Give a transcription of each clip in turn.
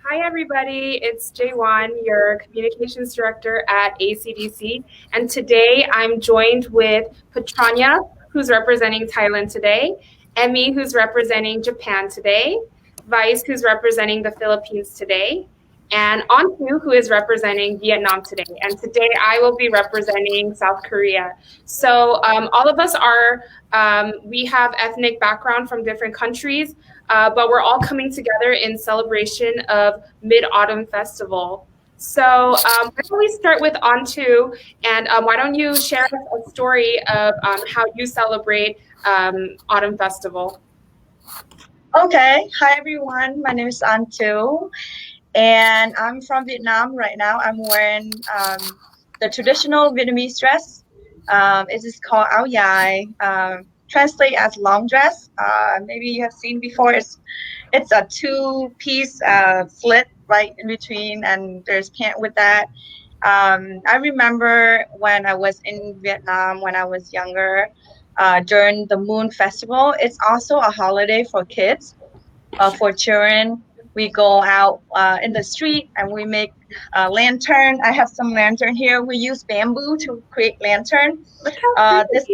Hi, everybody. It's Jaywan, your communications director at ACDC. And today I'm joined with Petrania, who's representing Thailand today, Emmy, who's representing Japan today, Vice, who's representing the Philippines today, and Antu, who is representing Vietnam today. And today I will be representing South Korea. So all of us are, we have ethnic background from different countries, but we're all coming together in celebration of Mid-Autumn Festival. So why don't we start with Antu, and why don't you share a story of how you celebrate Autumn Festival? Okay, hi everyone. My name is Antu, and I'm from Vietnam right now. I'm wearing the traditional Vietnamese dress. It is called áo dài, translate as long dress. Maybe you have seen before. It's a two-piece slit right in between, and there's pant with that. I remember when I was in Vietnam when I was younger, during the Moon Festival. It's also a holiday for kids, for children. We go out in the street and we make a lantern. I have some lantern here. We use bamboo to create lantern. This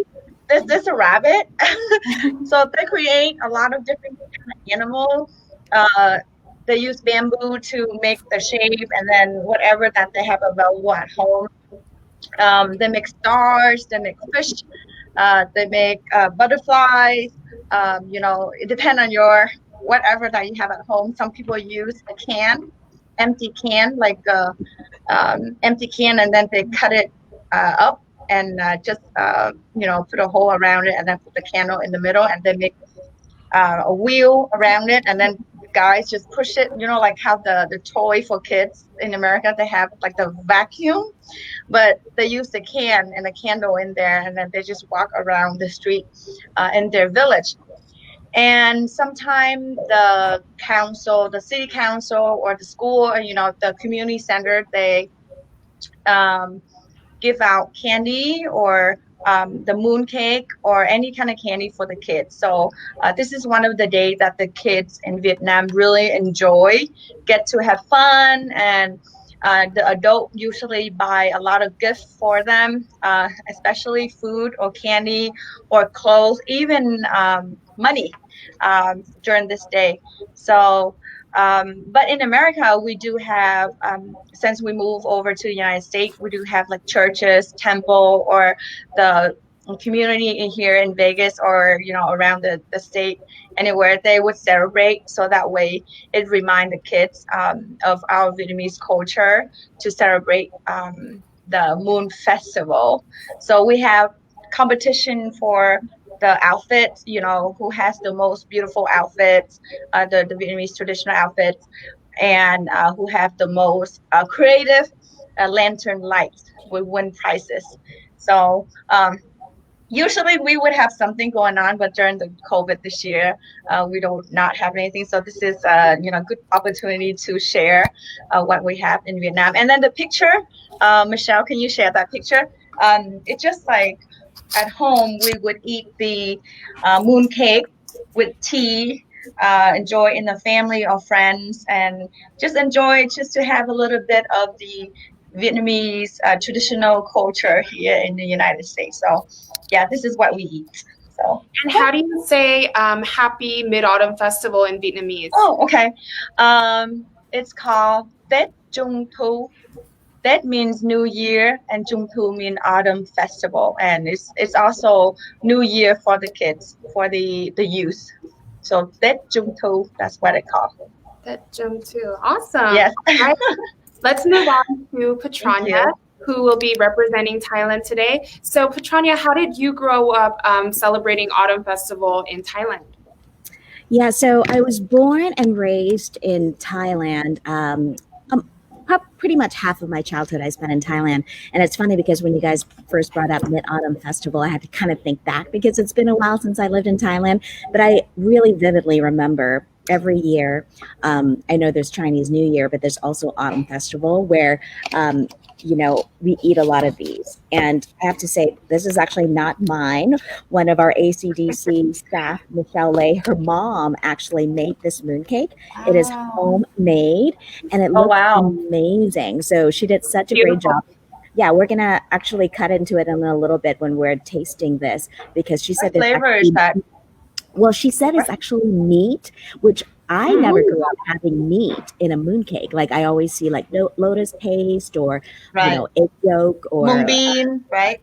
is a rabbit. So they create a lot of different kind of animals. They use bamboo to make the shape, and then whatever that they have available at home. They make stars, they make fish, they make butterflies. It depends on your whatever that you have at home. Some people use a can, empty can, like empty can, and then they cut it up and just put a hole around it, and then put the candle in the middle, and then make a wheel around it, and then guys just push it, like how the toy for kids in America, they have like the vacuum, but they use the can and a candle in there, and then they just walk around the street in their village. And sometimes the city council or the school, or the community center, they give out candy or the moon cake or any kind of candy for the kids. So this is one of the days that the kids in Vietnam really enjoy, get to have fun, and the adult usually buy a lot of gifts for them, especially food or candy or clothes, even money during this day. So but in America, we do have, since we moved over to the United States, we do have like churches, temple, or the community in here in Vegas, or around the state, anywhere they would celebrate. So that way, it reminds the kids of our Vietnamese culture to celebrate the Moon Festival. So we have competition for the outfits, who has the most beautiful outfits, the Vietnamese traditional outfits, and who have the most creative lantern lights will win prizes. So usually we would have something going on, but during the COVID this year, we don't not have anything. So this is good opportunity to share what we have in Vietnam. And then the picture, Michelle, can you share that picture? It's just like at home we would eat the moon cake with tea, enjoy in the family or friends, and just enjoy just to have a little bit of the Vietnamese traditional culture here in the United States. So yeah, this is what we eat. So And yeah. how do you say Happy Mid-Autumn Festival in Vietnamese? Oh, okay. It's called Tết Trung Thu. That means New Year, and Trung Thu means Autumn Festival, and it's also New Year for the kids, for the youth. So Tết Trung Thu, that's what it called. That gym too. Awesome. All Yes. right. Let's move on to Thank Petrania, you. who will be representing Thailand today. So, Petrania, how did you grow up celebrating Autumn Festival in Thailand? Yeah, so I was born and raised in Thailand. Pretty much half of my childhood I spent in Thailand. And it's funny because when you guys first brought up Mid Autumn Festival, I had to kind of think back because it's been a while since I lived in Thailand. But I really vividly remember every year. I know there's Chinese New Year, but there's also Autumn Festival where we eat a lot of these. And I have to say, this is actually not mine. One of our ACDC staff, Michelle Lay, her mom actually made this mooncake. It is homemade and it looks amazing. So she did such a great job. Yeah, we're gonna actually cut into it in a little bit when we're tasting this because she said what flavor is that? Well, she said it's actually meat, which I never grew up having meat in a mooncake. Like I always see like lotus paste or egg yolk or mung bean, right?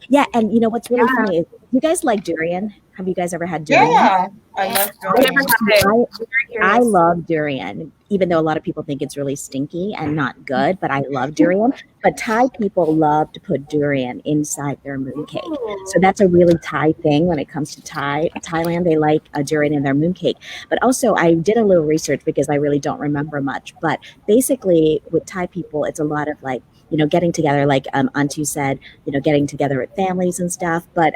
Yeah, and what's really funny is you guys like durian. Have you guys ever had durian? Yeah, I love durian. I love durian, even though a lot of people think it's really stinky and not good, but I love durian. But Thai people love to put durian inside their mooncake. So that's a really Thai thing when it comes to Thailand. They like a durian in their mooncake. But also I did a little research because I really don't remember much. But basically with Thai people, it's a lot of like, getting together, like Antu said, getting together with families and stuff. But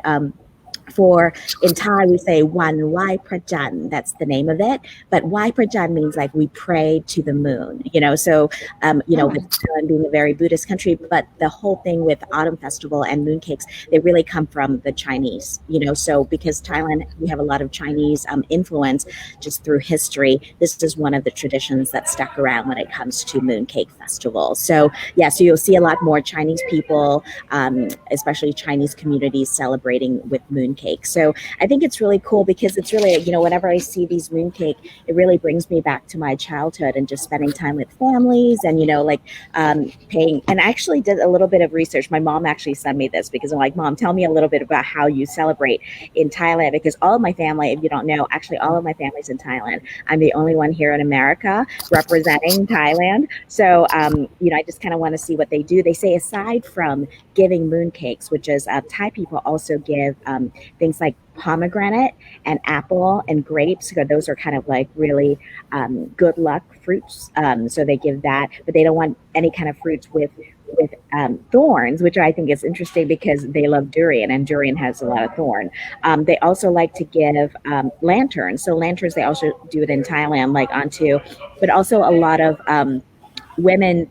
for in Thai we say Wan Wai Prajan, that's the name of it. But Wai Prajan means like we pray to the moon, so with Thailand being a very Buddhist country, but the whole thing with Autumn Festival and mooncakes, they really come from the Chinese, so because Thailand, we have a lot of Chinese influence just through history. This is one of the traditions that stuck around when it comes to mooncake festival. So so you'll see a lot more Chinese people, especially Chinese communities celebrating with mooncake. So I think it's really cool because it's really, whenever I see these mooncake, it really brings me back to my childhood and just spending time with families and, paying. And I actually did a little bit of research. My mom actually sent me this because I'm like, Mom, tell me a little bit about how you celebrate in Thailand, because all of my family, if you don't know, actually all of my family's in Thailand. I'm the only one here in America representing Thailand. So, I just kind of want to see what they do. They say aside from giving mooncakes, which is Thai people also give things like pomegranate and apple and grapes. So those are kind of like really good luck fruits. So they give that, but they don't want any kind of fruits with thorns, which I think is interesting because they love durian and durian has a lot of thorn. They also like to give lanterns. So lanterns, they also do it in Thailand, like onto, but also a lot of women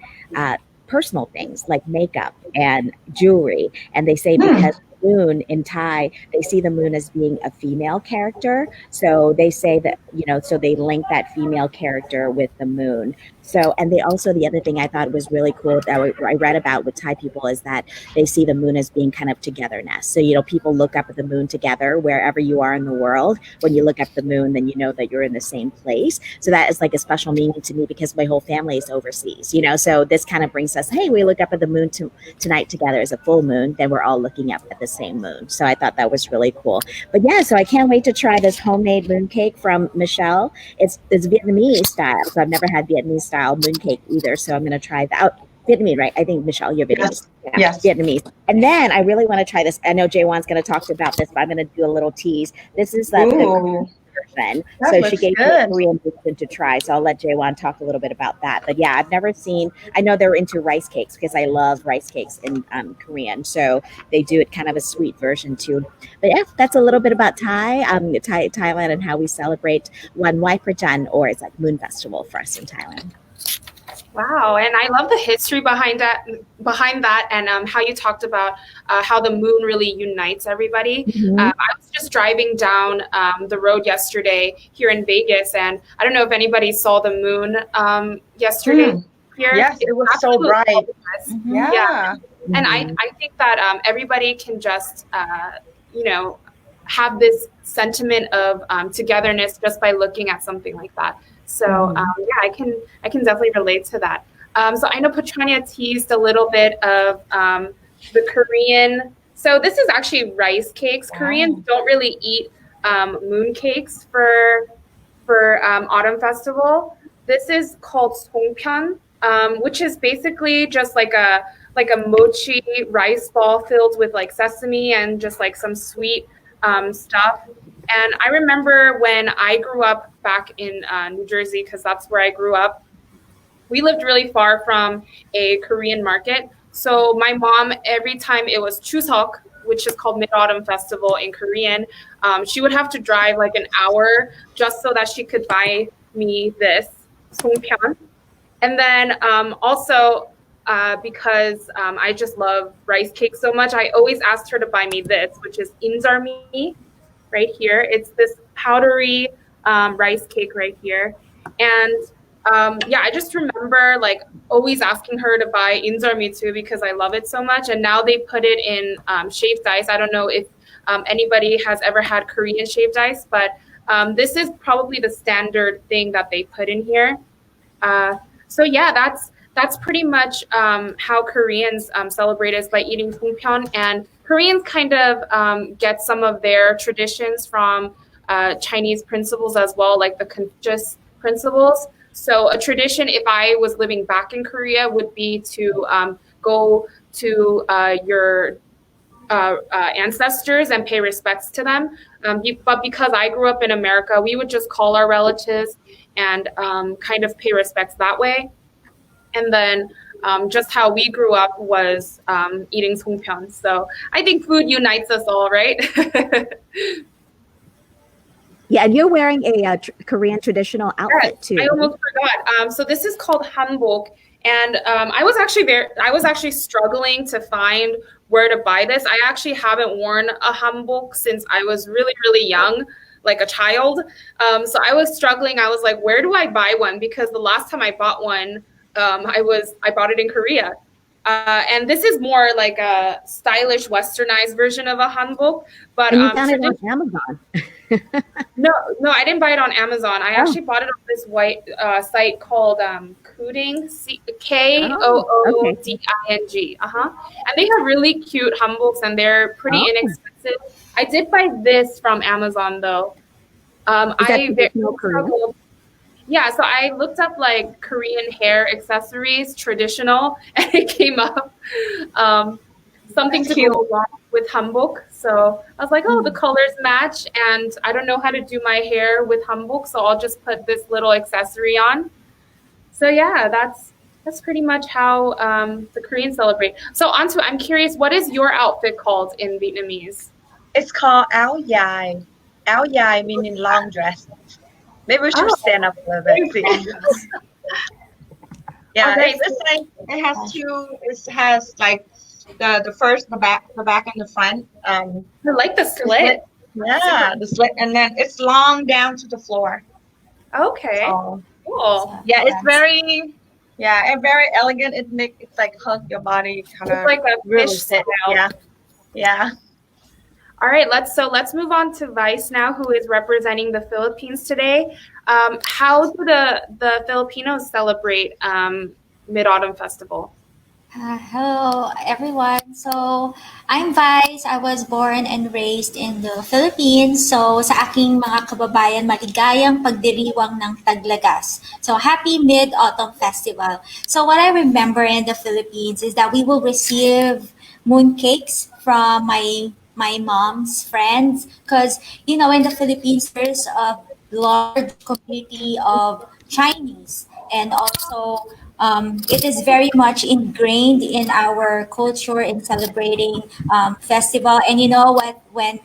personal things like makeup and jewelry. And they say because moon in Thai, they see the moon as being a female character. So they say that, so they link that female character with the moon. So, and they also, the other thing I thought was really cool that I read about with Thai people is that they see the moon as being kind of togetherness. So, people look up at the moon together wherever you are in the world. When you look up the moon, then you know that you're in the same place. So that is like a special meaning to me because my whole family is overseas, so this kind of brings us, hey, we look up at the moon tonight together as a full moon, then we're all looking up at the same moon. So I thought that was really cool. But yeah, so I can't wait to try this homemade mooncake from Michelle. It's Vietnamese style. So I've never had Vietnamese style mooncake either. So I'm going to try that out. Vietnamese, right? I think, Michelle, you're Vietnamese. Yes. Vietnamese. And then I really want to try this. I know Jaywan's going to talk about this, but I'm going to do a little tease. This is the version. So she gave me a Korean version to try. So I'll let Jaywan talk a little bit about that. But yeah, I've never seen, I know they're into rice cakes because I love rice cakes in Korean. So they do it kind of a sweet version too. But yeah, that's a little bit about Thailand and how we celebrate Wan Wai Prajan, or it's like Moon Festival for us in Thailand. Wow, and I love the history behind that, and how you talked about how the moon really unites everybody. I was just driving down the road yesterday here in Vegas, and I don't know if anybody saw the moon yesterday. here. Yes, It's it was so absolutely bright. gorgeous. Mhm. Yeah, Yeah. and Mhm. I think that everybody can just you know have this sentiment of togetherness just by looking at something like that. So Mhm. yeah, I can definitely relate to that. So I know Petrania teased a little bit of the Korean. So this is actually rice cakes. Koreans Wow. don't really eat moon cakes for Autumn Festival. This is called songpyeon, which is basically just like a mochi rice ball filled with like sesame and just like some sweet stuff. And I remember when I grew up back in New Jersey, because that's where I grew up, we lived really far from a Korean market. So my mom, every time it was Chuseok, which is called Mid Autumn Festival in Korean, she would have to drive like an hour just so that she could buy me this songpyeon. And then also because I just love rice cake so much, I always asked her to buy me this, which is injarmi right here. It's this powdery rice cake right here. And yeah, I just remember like always asking her to buy injarmi too because I love it so much. And now they put it in shaved ice. I don't know if anybody has ever had Korean shaved ice, but this is probably the standard thing that they put in here. Uh, so yeah, that's pretty much how Koreans celebrate is by eating songpyeon, and Koreans kind of get some of their traditions from Chinese principles as well, like the Confucius principles. So a tradition, if I was living back in Korea, would be to go to your ancestors and pay respects to them. But because I grew up in America, we would just call our relatives and kind of pay respects that way. And then just how we grew up was eating songpyeon. So I think food unites us all, right? Yeah, and you're wearing a Korean traditional Yes, outfit I too. almost forgot. So this is called hanbok, and I was actually struggling to find where to buy this. I actually haven't worn a hanbok since I was really, really young, like a child. So I was struggling. I was like, where do I buy one? Because the last time I bought one, I bought it in Korea. And this is more like a stylish, westernized version of a hanbok, but And you found it on traditional. Amazon. No, no, I didn't buy it on Amazon. I Oh, actually bought it on this white site called Kooding, okay. Kooding. And they have really cute hanboks and they're pretty Oh, inexpensive. I did buy this from Amazon though. is that I very traditional Korean? struggled. Yeah, so I looked up like Korean hair accessories, traditional, and it came up um, something That's to go cute. along with hanbok. So I was like, oh, the Mm. colors match, and I don't know how to do my hair with hanbok, so I'll just put this little accessory on. So yeah, that's pretty much how the Koreans celebrate. So onto, I'm curious, what is your outfit called in Vietnamese? It's called áo dài. Áo dài meaning long dress. Maybe we should Oh, stand up a little bit. very See. gorgeous. All Yeah, right. it's like it has two. It has like the first, the back, and the front. I like the The slit. slit. Super. Yeah, the slit, and then it's long down to the floor. Okay. So Cool. So yeah, it's that's very yeah, and very elegant. It's like hug your body, kind It's of like a really fish fit. style. Yeah, yeah. All right, let's move on to Vice now, who is representing the Philippines today. How do the Filipinos celebrate Mid Autumn Festival? hello everyone. So I'm Vice. I was born and raised in the Philippines. So sa aking mga kababayan, maligayang pagdiriwang ng Taglagas. So happy Mid-Autumn Festival. So what I remember in the Philippines is that we will receive mooncakes from my mom's friends because in the Philippines there's a large community of Chinese, and also it is very much ingrained in our culture in celebrating festival. And you know what, when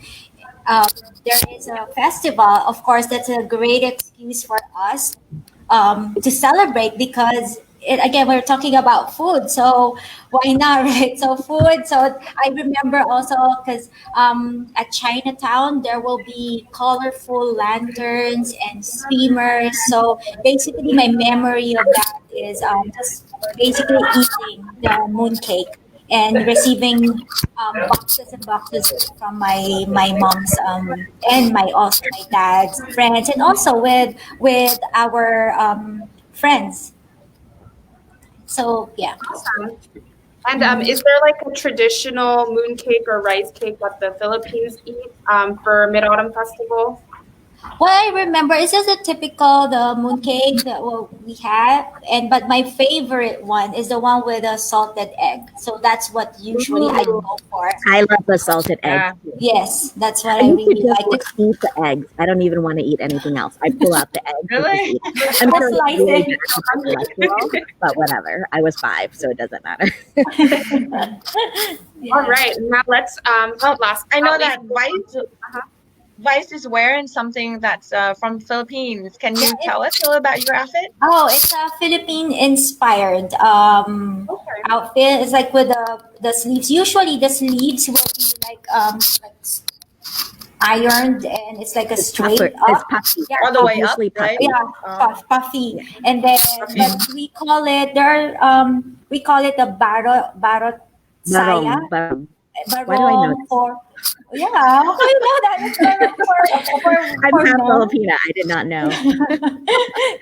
um, there is a festival, of course that's a great excuse for us to celebrate, because again we're talking about food, so why not, right? So food. So I remember also because at Chinatown there will be colorful lanterns and streamers. So basically my memory of that is just basically eating the mooncake and receiving boxes and boxes from my mom's and my also my dad's friends, and also with our friends. So yeah. Awesome. And is there like a traditional mooncake or rice cake that the Philippines eat for Mid Autumn Festival? What I remember is just a typical the mooncake that we have, and but my favorite one is the one with a salted egg. So that's what usually I Ooh. go for. I love the salted Yeah. eggs. Too. Yes, that's what I I used to really just like. want to eat the eggs. I don't even want to eat anything else. I pull out the eggs and just Really? eat it. I'm sure it's Slice really it. bad for cholesterol, but whatever. I was 5, so it doesn't matter. All right, now let's last. I know not that least- Vice is wearing something that's from Philippines. Can you Yeah, tell us a little about your outfit? Oh, it's a Philippine inspired Okay. outfit. It's like with the sleeves. Usually the sleeves will be like ironed, and it's like a It's straight tougher. It's up. puffy. Yeah, All the way up, Usually right? puffy. yeah, puffy. Yeah. And then Puffy. but we call it the barot saya. Barong. Why do I know Barong for yeah, I know that. It's barong I'm for half men. Filipina. I did not know.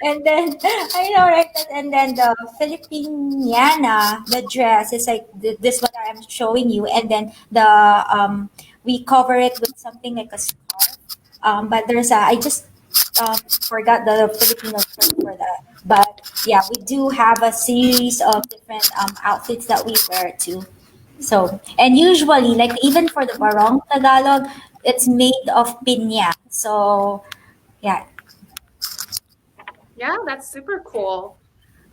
And then I know, right? And then the Filipiniana, the dress is like this what I'm showing you, and then the we cover it with something like a scarf. But there's a I just forgot the Filipino term for that. But yeah, we do have a series of different outfits that we wear too. So, and usually, like even for the Barong Tagalog, it's made of pinya. So, yeah. Yeah, that's super cool.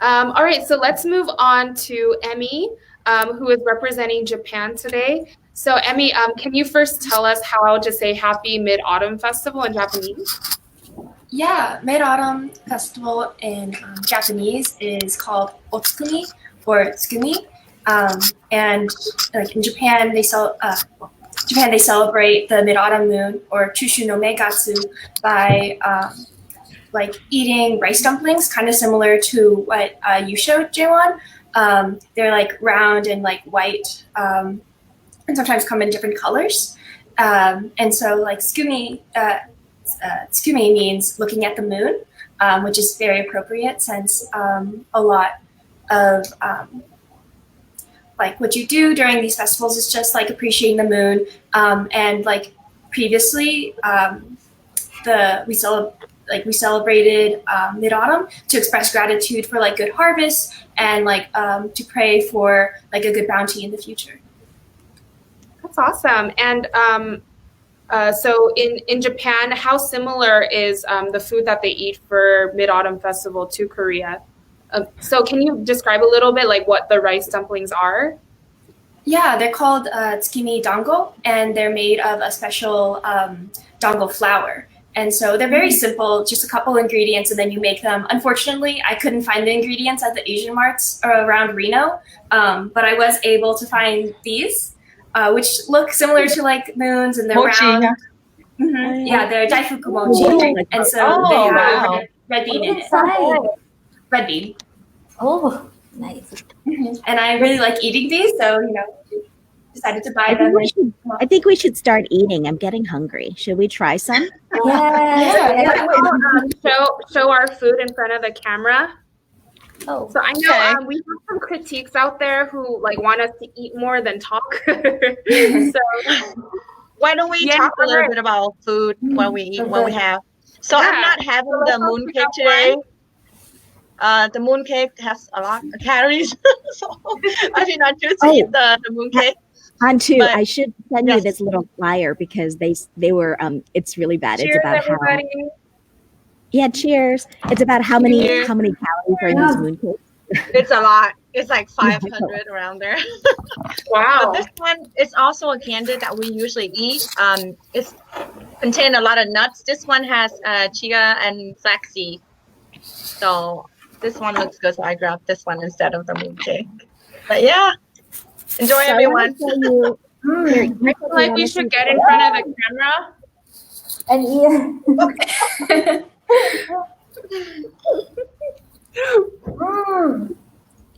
All right, so let's move on to Emmy, who is representing Japan today. So, Emmy, can you first tell us how to say Happy Mid Autumn Festival in Japanese? Yeah, Mid Autumn Festival in Japanese is called Otsukumi or Tsukumi, and like in Japan they celebrate the Mid Autumn Moon or Chushu no Megatsu by like eating rice dumplings, kind of similar to what you showed, Jaewon. They're like round and like white, and sometimes come in different colors. And so like tsukumi means looking at the moon, which is very appropriate since a lot of like what you do during these festivals is just like appreciating the moon. And like previously, we celebrated Mid Autumn to express gratitude for like good harvests and like to pray for like a good bounty in the future. That's awesome. And so in Japan, how similar is the food that they eat for Mid Autumn Festival to Korea? So can you describe a little bit like what the rice dumplings are? Yeah, they're called tsukimi dango, and they're made of a special dango flour. And so they're very simple, just a couple ingredients, and then you make them. Unfortunately, I couldn't find the ingredients at the Asian marts around Reno, but I was able to find these, which look similar to like moons, and they're Mochi, round. yeah. Mhm. Yeah, they're daifuku mochi, Oh, and so oh, they have wow. red bean in it. Inside. Red bean. Oh, nice. And I really like eating these, so decided to buy I them. think we should start eating. I'm getting hungry. Should we try some? Yeah. Show our food in front of the camera. Oh. So I know Okay. we have some critiques out there who like want us to eat more than talk. So Why don't we Yeah, talk a little alright. bit about food when we eat, when we have? So Yeah. I'm not having the moon cake today. The moon cake has a lot of calories, so I did not choose to eat the moon cake. On two, But- I should send you yes. this little flyer because they were it's really bad. cheers, It's about everybody. cheers. It's about how many Cheers. calories are in these mooncakes. It's a lot. It's like 500 around there. Wow. But this one is also a candy that we usually eat. It's contain a lot of nuts. This one has chia and flaxseed. So this one looks good. So I grabbed this one instead of the moon cake. But yeah, enjoy So I everyone. wanna tell you, here, I feel like we should get in front of the camera. And eat.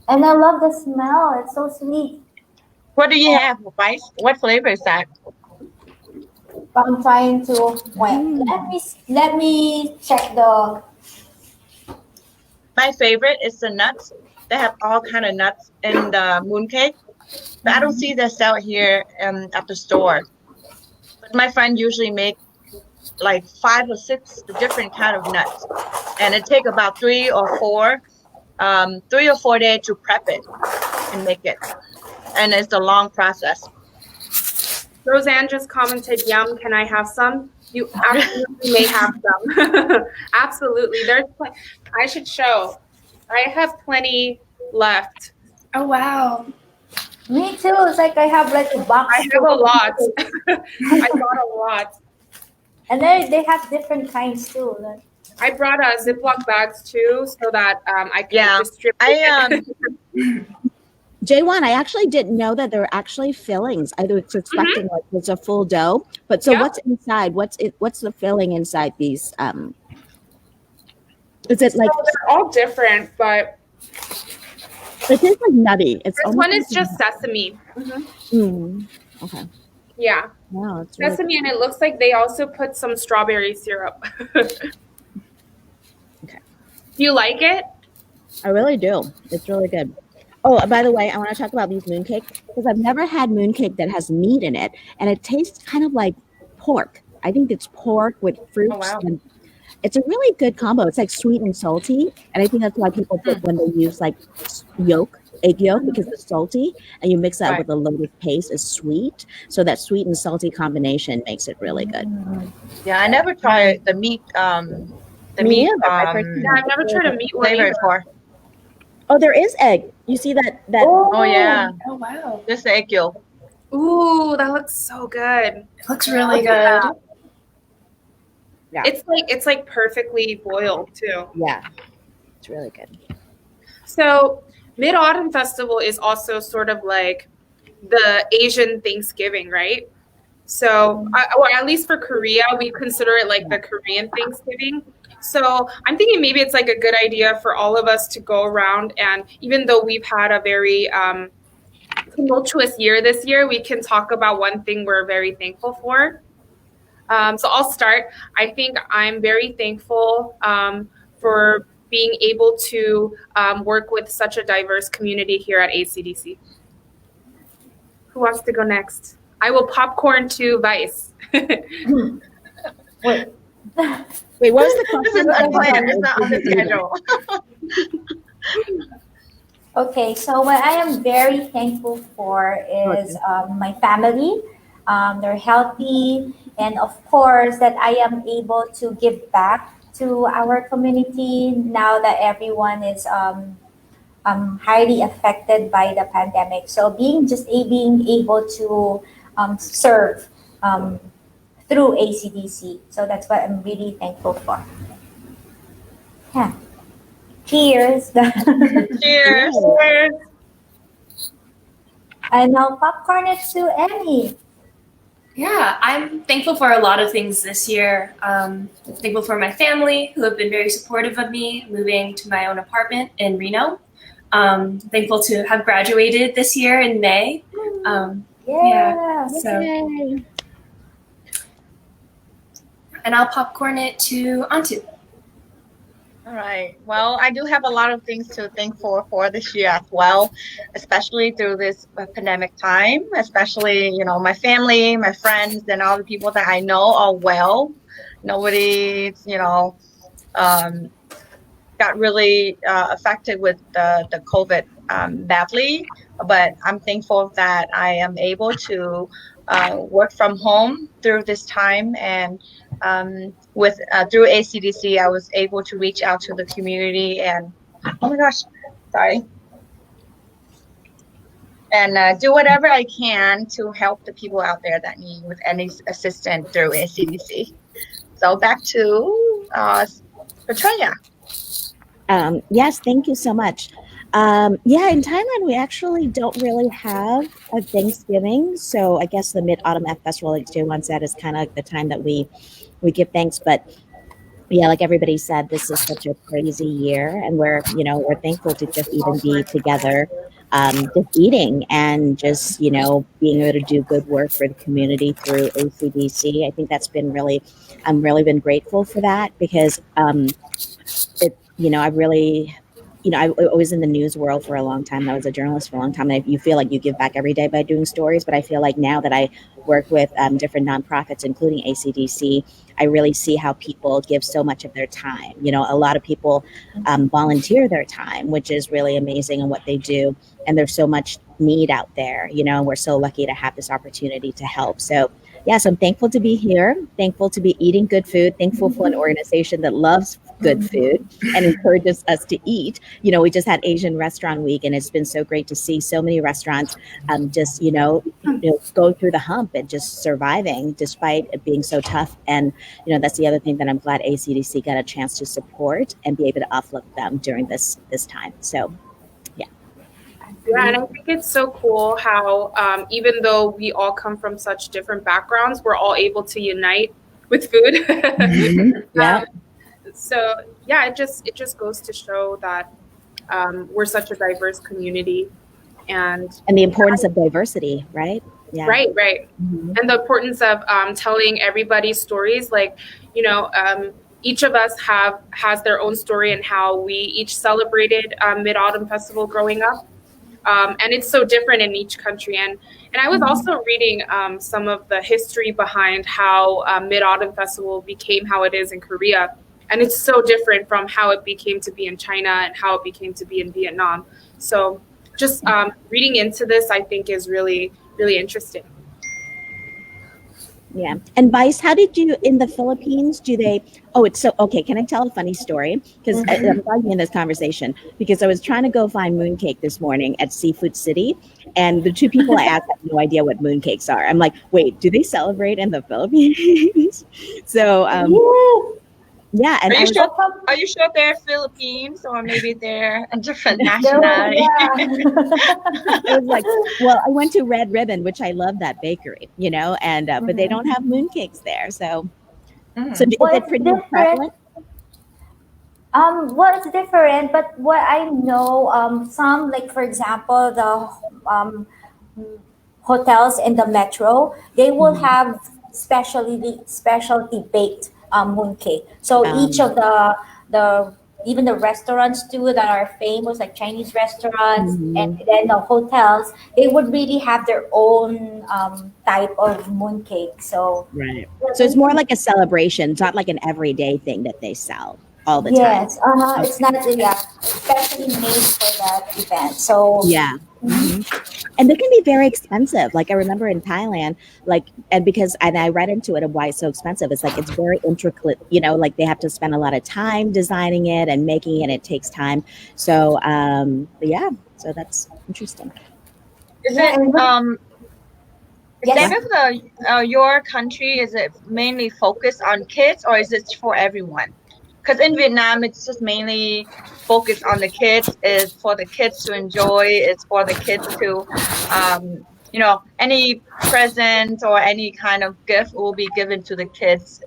And I love the smell. It's so sweet. What do you have, Vice? What flavor is that? But I'm trying to wait. Let me check the. My favorite is the nuts. They have all kind of nuts in the mooncake, but I don't see that sell here at the store. But my friend usually make like 5 or 6 different kind of nuts, and it take about 3 or 4 days to prep it and make it, and it's a long process. Roseanne just commented, "Yum, can I have some?" You absolutely may have some. Absolutely. I should show. I have plenty left. Oh wow. Me too. It's like I have like a box. I have a lot. I got a lot. And they have different kinds too. Like, I brought Ziploc bags too, so that I can Yeah. distribute. J1, I actually didn't know that there were actually fillings. I was expecting like it's a full dough, but so Yeah. what's inside? What's the filling inside these? Is it like So they're all different, but it tastes like nutty? It's this almost one is like just sesame. okay. Yeah, Wow, it's really sesame, and it looks like they also put some strawberry syrup. Okay. Do you like it? I really do. It's really good. Oh, by the way, I want to talk about these mooncakes because I've never had mooncake that has meat in it, and it tastes kind of like pork. I think it's pork with fruits, wow. and it's a really good combo. It's like sweet and salty, and I think that's why people put when they use like egg yolk, because it's salty, and you mix that Right. with a lotus paste is sweet. So that sweet and salty combination makes it really good. Yeah, I never tried the meat. The Me meat neither. My first Yeah, I've never tried a meat one flavor either. for. Oh, there is egg. You see that? Oh yeah, Oh wow. just the egg yolk. Ooh, that looks so good. It looks really good. Yeah. It's like perfectly boiled too. Yeah, it's really good. So Mid Autumn Festival is also sort of like the Asian Thanksgiving, right? So, or at least for Korea, we consider it like the Korean Thanksgiving. So I'm thinking maybe it's like a good idea for all of us to go around, and even though we've had a very tumultuous year this year, we can talk about one thing we're very thankful for. So I'll start. I think I'm very thankful for being able to work with such a diverse community here at ACDC. Who wants to go next? I will popcorn to Vice. Wait, what was the This question? is unplanned. It's not on the schedule. okay, so what I am very thankful for is my family. They're healthy, and of course that I am able to give back to our community now that everyone is highly affected by the pandemic. So being able to serve through ACDC. So that's what I'm really thankful for. Yeah. Cheers. Cheers. And now popcorn it to Annie. Yeah, I'm thankful for a lot of things this year. Thankful for my family who have been very supportive of me moving to my own apartment in Reno. Thankful to have graduated this year in May. Yeah. So, Yay. and I'll popcorn it to Antu. All right. Well, I do have a lot of things to thank for this year as well, especially through this pandemic time. Especially, my family, my friends, and all the people that I know are well. Nobody, got really affected with the COVID badly. But I'm thankful that I am able to work from home through this time, and through ACDC, I was able to reach out to the community and oh my gosh, sorry, and do whatever I can to help the people out there that need with any assistance through ACDC. So back to Petronia. Yes, thank you so much. Yeah, in Thailand, we actually don't really have a Thanksgiving. So I guess the Mid-Autumn Festival, like Jay said, is kind of like the time that we give thanks. But Yeah, like everybody said, this is such a crazy year, and we're thankful to just even be together, just eating and just being able to do good work for the community through ACDC. I think that's been really, I'm really been grateful for that because I really, I was in the news world for a long time. I was a journalist for a long time. And you feel like you give back every day by doing stories. But I feel like now that I work with different nonprofits, including ACDC, I really see how people give so much of their time. A lot of people volunteer their time, which is really amazing in what they do. And there's so much need out there, and we're so lucky to have this opportunity to help. So yeah, so I'm thankful to be here, thankful to be eating good food, thankful for an organization that loves good food and encourages us to eat. We just had Asian Restaurant Week, and it's been so great to see so many restaurants just, going through the hump and just surviving despite it being so tough. And, that's the other thing that I'm glad ACDC got a chance to support and be able to uplift them during this time. So, yeah. Yeah, and I think it's so cool how even though we all come from such different backgrounds, we're all able to unite with food. Yeah. So yeah, it just goes to show that we're such a diverse community, and the importance of diversity, right? Yeah. Right. Mm-hmm. And the importance of telling everybody's stories. Like, each of us has their own story and how we each celebrated Mid-Autumn Festival growing up. And it's so different in each country. And I was also reading some of the history behind how Mid-Autumn Festival became how it is in Korea. And it's so different from how it became to be in China and how it became to be in Vietnam. So just reading into this, I think, is really, really interesting. Yeah. And Vice, how did you in the Philippines? It's so okay. Can I tell a funny story? Because I'm glad you're in this conversation because I was trying to go find mooncake this morning at Seafood City, and the two people I asked have no idea what mooncakes are. I'm like, wait, do they celebrate in the Philippines? So, yeah. And are you sure they're Philippines or maybe they're a different nationality? It was like, well, I went to Red Ribbon, which I love that bakery, and but they don't have mooncakes there. So, so is it pretty prevalent? Well, it's different, but what I know, some like for example, the hotels in the metro, they will have specialty baked mooncake. So each of the even the restaurants too that are famous, like Chinese restaurants, and then the hotels, they would really have their own type of mooncake. So right. So it's more like a celebration. It's not like an everyday thing that they sell all the time. Yes, it's not especially made for that event. So yeah. And they can be very expensive. Like I remember in Thailand, and I read into it of why it's so expensive. It's like it's very intricate, like they have to spend a lot of time designing it and making it. It takes time. So so that's interesting. Is it your country, is it mainly focused on kids or is it for everyone? Because in Vietnam, it's just mainly focused on the kids. It's for the kids to enjoy. It's for the kids to, any present or any kind of gift will be given to the kids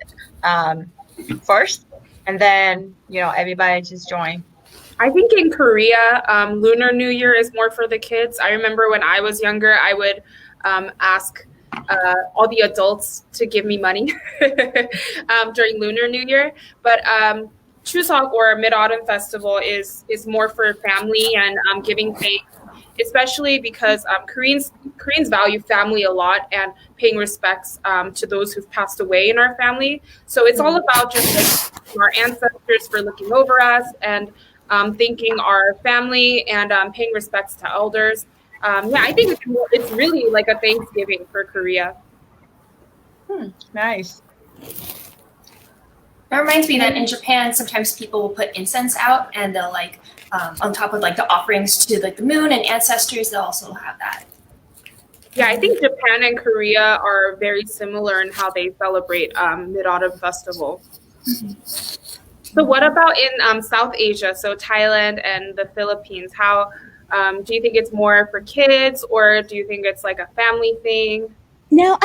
first. And then, everybody just join. I think in Korea, Lunar New Year is more for the kids. I remember when I was younger, I would ask all the adults to give me money during Lunar New Year. But Chuseok or Mid-Autumn Festival is more for family and giving thanks, especially because Koreans value family a lot and paying respects to those who've passed away in our family. So it's all about just like our ancestors for looking over us and thanking our family and paying respects to elders. I think it's really like a Thanksgiving for Korea. Nice. That reminds me that in Japan, sometimes people will put incense out and they'll on top of the offerings to the moon and ancestors, they'll also have that. Yeah, I think Japan and Korea are very similar in how they celebrate Mid-Autumn Festival. So what about in South Asia, so Thailand and the Philippines? How do you think it's more for kids or do you think it's like a family thing? No,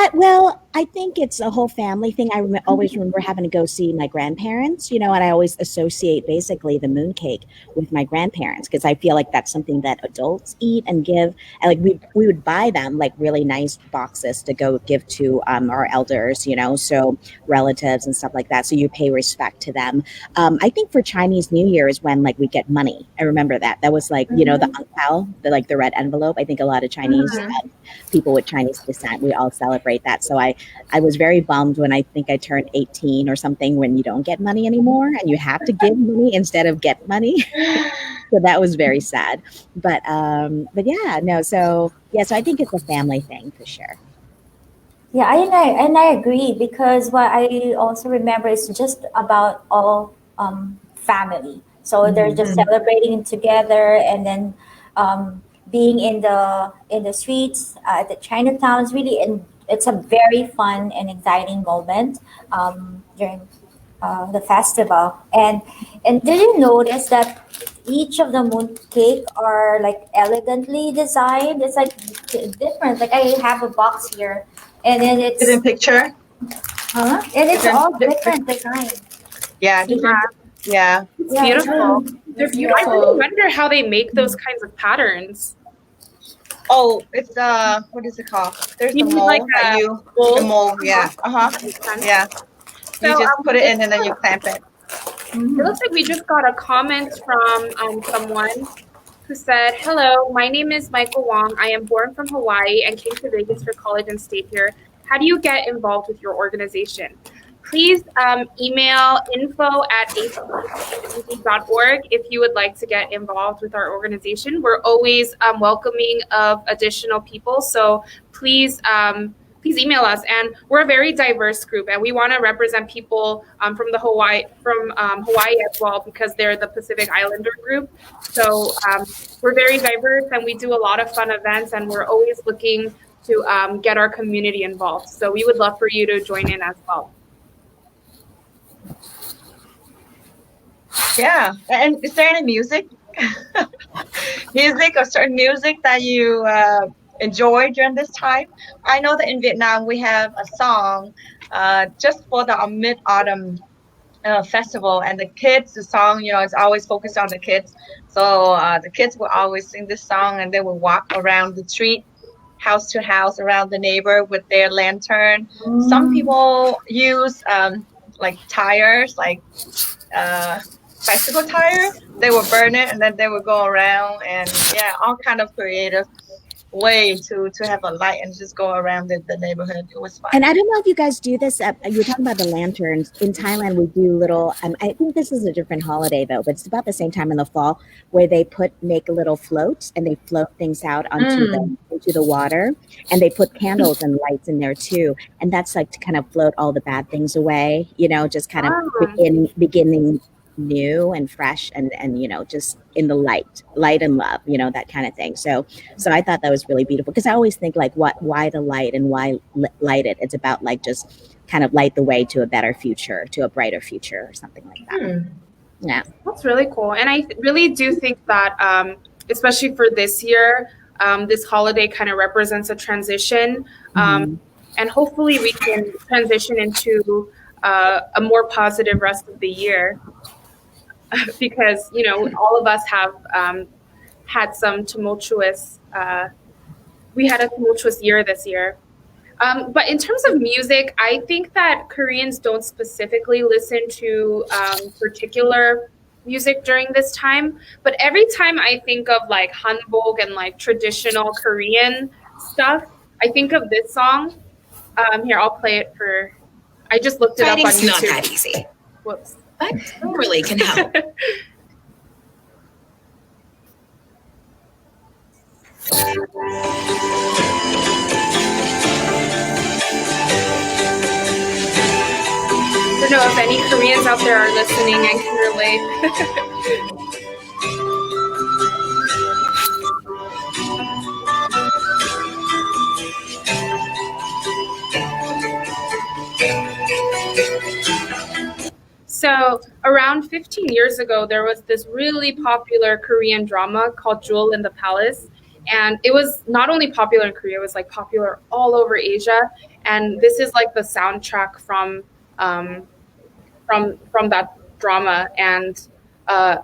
I think it's a whole family thing. Always remember having to go see my grandparents, and I always associate basically the mooncake with my grandparents because I feel like that's something that adults eat and give. And like we would buy them like really nice boxes to go give to our elders, so relatives and stuff like that. So you pay respect to them. I think for Chinese New Year is when like we get money. I remember that. That was like, the ang pao, the red envelope. I think a lot of Chinese people with Chinese descent, we all celebrate that. So I was very bummed when I think I turned 18 or something when you don't get money anymore and you have to give money instead of get money. So that was very sad. But yeah, no. So I think it's a family thing for sure. Yeah, and I agree because what I also remember is just about all family. So they're just celebrating together, and then being in the streets at the Chinatown is really, and it's a very fun and exciting moment during the festival. And did you notice that each of the mooncake are like elegantly designed? It's like different. Like I have a box here, and then it's Is it in picture? and it's all different design. Yeah, different. Yeah. It's Yeah, beautiful. They're I beautiful. really wonder how they make those kinds of patterns. Oh, it's what is it called? There's You the need mold like that a the mold. Yeah. That makes sense. Yeah. You So, just put it in and then you clamp it. it looks like we just got a comment from someone who said, "Hello, my name is Michael Wong. I am born from Hawaii and came to Vegas for college and stayed here. How do you get involved with your organization? Please email info@acdc.org if you would like to get involved with our organization. We're always welcoming of additional people, so please email us. And we're a very diverse group, and we want to represent people from Hawaii as well because they're the Pacific Islander group. So we're very diverse, and we do a lot of fun events, and we're always looking to get our community involved. So we would love for you to join in as well." Yeah. And is there any music? Music or certain music that you enjoy during this time? I know that in Vietnam we have a song just for the Mid-Autumn festival, and the kids, the song, it's always focused on the kids. So the kids will always sing this song, and they will walk around the street, house to house, around the neighbor with their lantern. Some people use like tires, like bicycle tire. They will burn it and then they will go around, and all kind of creative way to have a light and just go around the neighborhood. It was fun. And I don't know if you guys do this. You're talking about the lanterns. In Thailand, we do little. I think this is a different holiday though, but it's about the same time in the fall where they make little floats and they float things out into the water, and they put candles and lights in there too. And that's like to kind of float all the bad things away. Just kind of beginning new and fresh and just in the light and love, that kind of thing. So I thought that was really beautiful because I always think like why the light and why light it? It's about like just kind of light the way to a better future, to a brighter future or something like that. Yeah, that's really cool. And I really do think that especially for this year, this holiday kind of represents a transition, and hopefully we can transition into a more positive rest of the year. Because all of us have had some tumultuous. We had a tumultuous year this year. But in terms of music, I think that Koreans don't specifically listen to particular music during this time. But every time I think of like hanbok and like traditional Korean stuff, I think of this song. Here, I'll play it for. I just looked it up on YouTube. Fighting's not that easy. Whoops. But really can help. I don't know if any Koreans out there are listening and can relate. So around 15 years ago, there was this really popular Korean drama called Jewel in the Palace. And it was not only popular in Korea, it was like popular all over Asia. and this is like the soundtrack from that drama. And I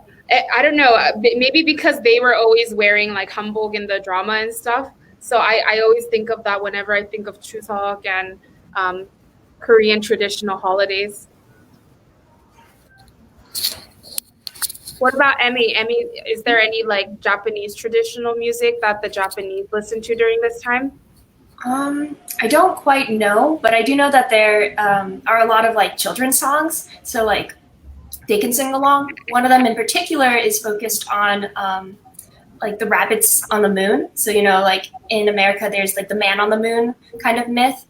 don't know, maybe because they were always wearing like hanbok in the drama and stuff. So I always think of that whenever I think of Chuseok and Korean traditional holidays. What about Emmy? Emmy, is there any like Japanese traditional music that the Japanese listen to during this time? I don't quite know, but I do know that there are a lot of like children's songs, so like they can sing along. One of them in particular is focused on like the rabbits on the moon. So like in America, there's like the man on the moon kind of myth.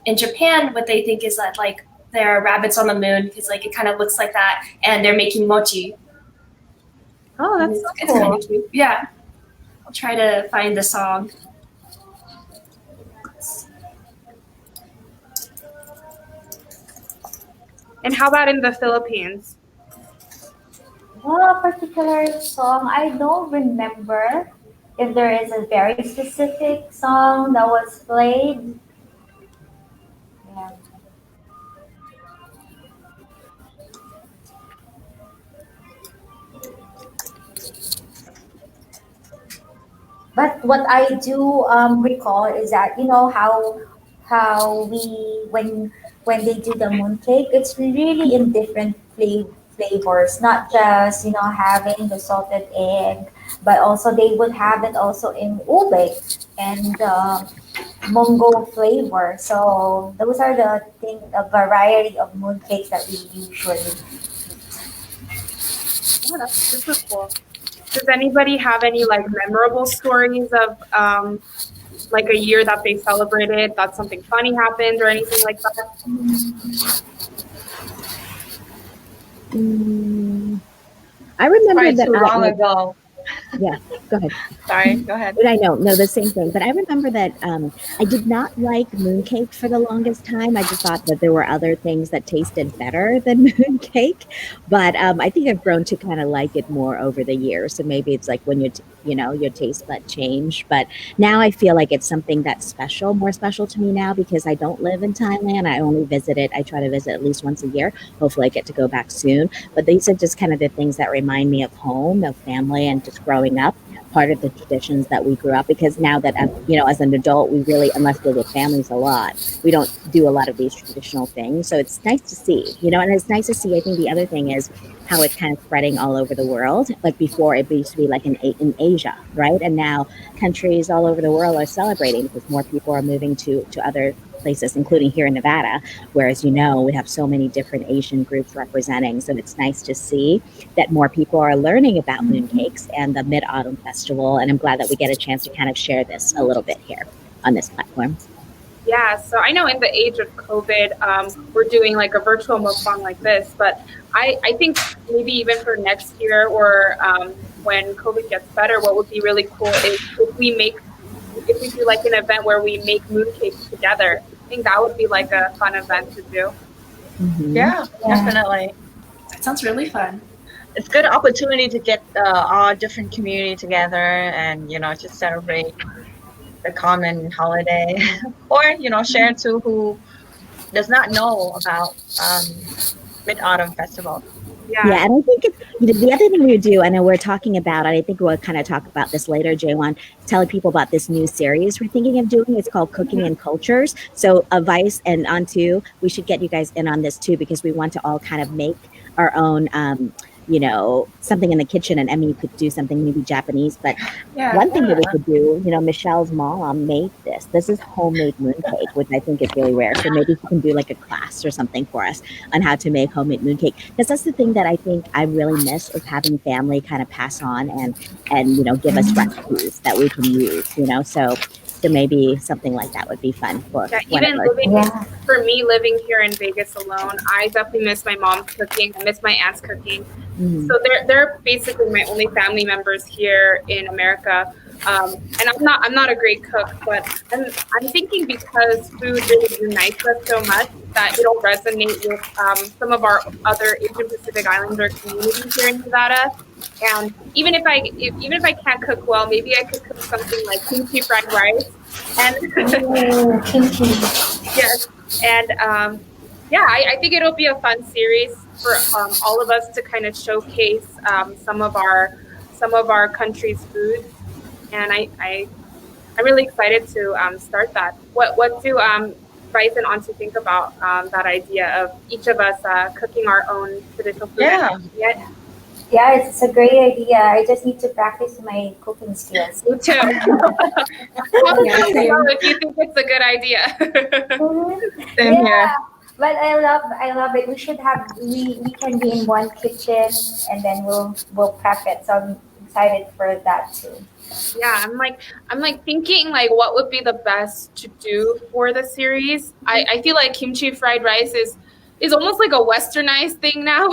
In Japan, what they think is that like there are rabbits on the moon because like it kind of looks like that, and they're making mochi. Oh, that's so cool. Kind of cute. Yeah, I'll try to find the song. And how about in the Philippines? Well, a particular song, I don't remember if there is a very specific song that was played. Yeah. But what I do recall is that how we when they do the mooncake, it's really in different flavors, not just having the salted egg, but also they would have it also in ube and mango flavor. So those are the variety of mooncakes that we usually. Yeah, that's super cool. Does anybody have any like memorable stories of like a year that they celebrated that something funny happened or anything like that? I remember Quite that too long ago. Yeah, go ahead. Sorry, go ahead. But I know, no, the same thing. But I remember that I did not like mooncake for the longest time. I just thought that there were other things that tasted better than mooncake. But I think I've grown to kind of like it more over the years. So maybe it's like when your taste bud change. But now I feel like it's something that's special, more special to me now because I don't live in Thailand. I only visit it. I try to visit at least once a year. Hopefully I get to go back soon. But these are just kind of the things that remind me of home, of family, and just growing up, part of the traditions that we grew up, because now that as an adult, we really, unless we're with families a lot, we don't do a lot of these traditional things. So it's nice to see, and it's nice to see. I think the other thing is how it's kind of spreading all over the world. Like before, it used to be like in Asia, right? And now countries all over the world are celebrating because more people are moving to other places, including here in Nevada, whereas we have so many different Asian groups representing. So it's nice to see that more people are learning about mooncakes and the Mid-Autumn Festival, and I'm glad that we get a chance to kind of share this a little bit here on this platform. Yeah, so I know in the age of COVID, we're doing like a virtual mukbang like this, but I think maybe even for next year or when COVID gets better, what would be really cool is if we do like an event where we make mooncakes together. I think that would be like a fun event to do. Mm-hmm. Yeah, definitely. That sounds really fun. It's a good opportunity to get all different community together and just celebrate the common holiday, or share to who does not know about Mid-Autumn Festival. Yeah, and I think the other thing we do, I know we're talking about, and I think we'll kind of talk about this later, Jaewon, telling people about this new series we're thinking of doing. It's called Cooking and Cultures. So Vice and Antu, we should get you guys in on this too, because we want to all kind of make our own something in the kitchen, and Emmy could do something maybe Japanese. But one thing that we could do, Michelle's mom made this. This is homemade mooncake, which I think is really rare. So maybe she can do like a class or something for us on how to make homemade mooncake. Because that's the thing that I think I really miss, is having family kind of pass on and give us recipes that we can use. So maybe something like that would be fun for for me living here in Vegas alone, I definitely miss my mom's cooking. I miss my aunt's cooking. Mm-hmm. So they're basically my only family members here in America. And I'm not a great cook, but I'm thinking because food really unites us so much that it'll resonate with some of our other Asian Pacific Islander communities here in Nevada. And even if I can't cook well, maybe I could cook something like kimchi fried rice And Oh, kimchi. yes, and yeah, I think it'll be a fun series for all of us to kind of showcase some of our country's foods, and I'm really excited to start that. What do Bryce and Auntie think about that idea of each of us cooking our own traditional food? Yeah. Yeah, Yeah, it's a great idea. I just need to practice my cooking skills. me too. Yeah, same. If you think it's a good idea. Mhm. Same here. But I love it. We can be in one kitchen and then we'll prep it. So I'm excited for that too. Yeah, I'm like thinking like what would be the best to do for the series. I feel like kimchi fried rice is almost like a westernized thing now.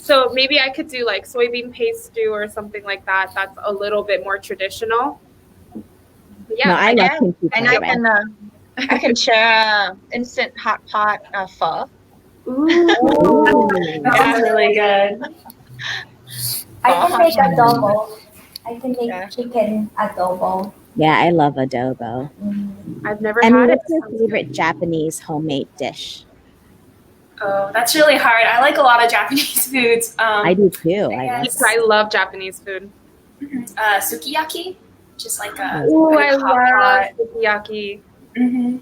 So maybe I could do like soybean paste stew or something like that. That's a little bit more traditional. But No, yeah, I love Yeah, kimchi and fried rice. I can share instant hot pot pho. Ooh. That sounds really good. I can make Pho. adobo. I can make Yeah. chicken adobo. Yeah, I love adobo. I've never And had it. what's your favorite Japanese homemade dish? Oh, that's really hard. I like a lot of Japanese foods. I do too. I love Yes. I love Japanese food. Sukiyaki, just like a Ooh, like I a hot love pot. sukiyaki. hmm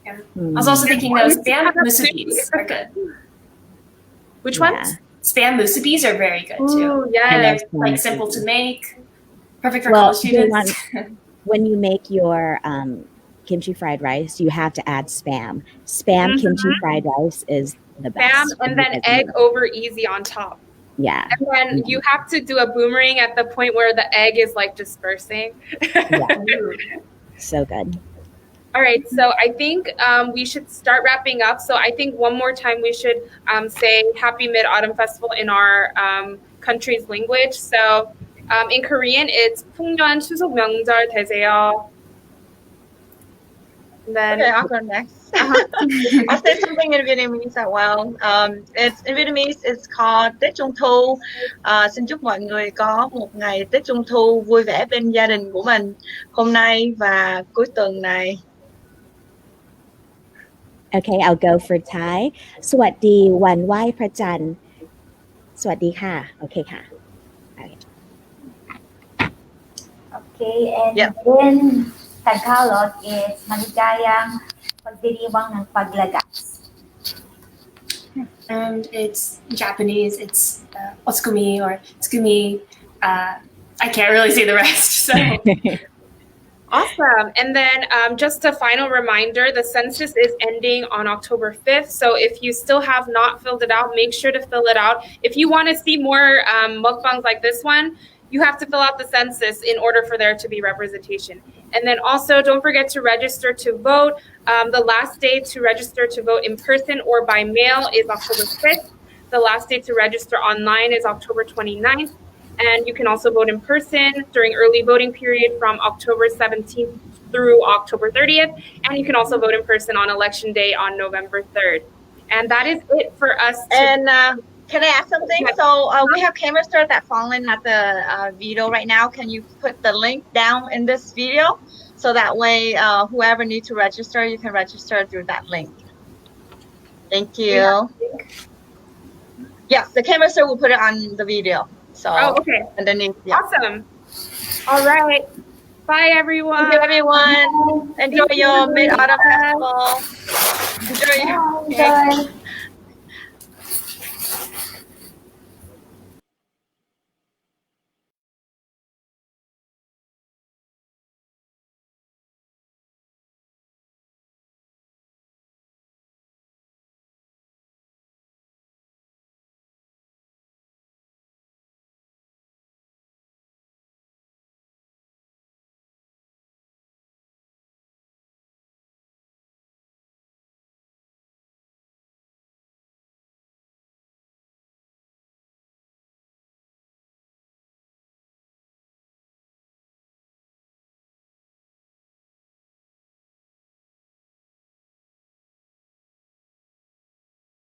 Hmm. I was also thinking those spam musubis are good. Which Yeah. ones? Spam musubis are very good too. Ooh, And yes. they're like simple to make, perfect for Well, college students. When you make your kimchi fried rice, you have to add spam. Spam kimchi fried rice is the Spam best. and then egg over easy on top. Yeah. And then you have to do a boomerang at the point where the egg is like dispersing. So good. All right, so I think we should start wrapping up. So I think one more time we should say Happy Mid-Autumn Festival in our country's language. So in Korean, it's 풍년 추석 명절 되세요. And then Okay, I'll go next. I'll say something in Vietnamese as well. It's in Vietnamese. It's called Tết Trung Thu. Xin chúc mọi người có một ngày Tết Trung Thu vui vẻ bên gia đình của mình hôm nay và cuối tuần này. Okay, I'll go for Thai. สวัสดีวันไหว้พระจันทร์สวัสดีค่ะ Okay ค่ะ Okay, and Yeah. then Tagalog is maligayang pagdiriwang ng paglagas. And it's Japanese. It's otsukumi or tsukumi. I can't really say the rest. So awesome. And then just a final reminder, the census is ending on October 5th. So if you still have not filled it out, make sure to fill it out. If you want to see more mukbangs like this one, you have to fill out the census in order for there to be representation. And then also don't forget to register to vote. The last day to register to vote in person or by mail is October 5th. The last day to register online is October 29th. And you can also vote in person during early voting period from October 17th through October 30th. And you can also vote in person on election day on November 3rd. And that is it for us. And can I add something? So we have canvassers that following at the video right now. Can you put the link down in this video? So that way, whoever needs to register, you can register through that link. Thank you. Yes, the canvasser will put it on the video. So, okay. Underneath. Yeah. Awesome. All right. Bye, everyone. Thank you, everyone. Enjoy your Mid-Autumn Festival. Enjoy your Bye.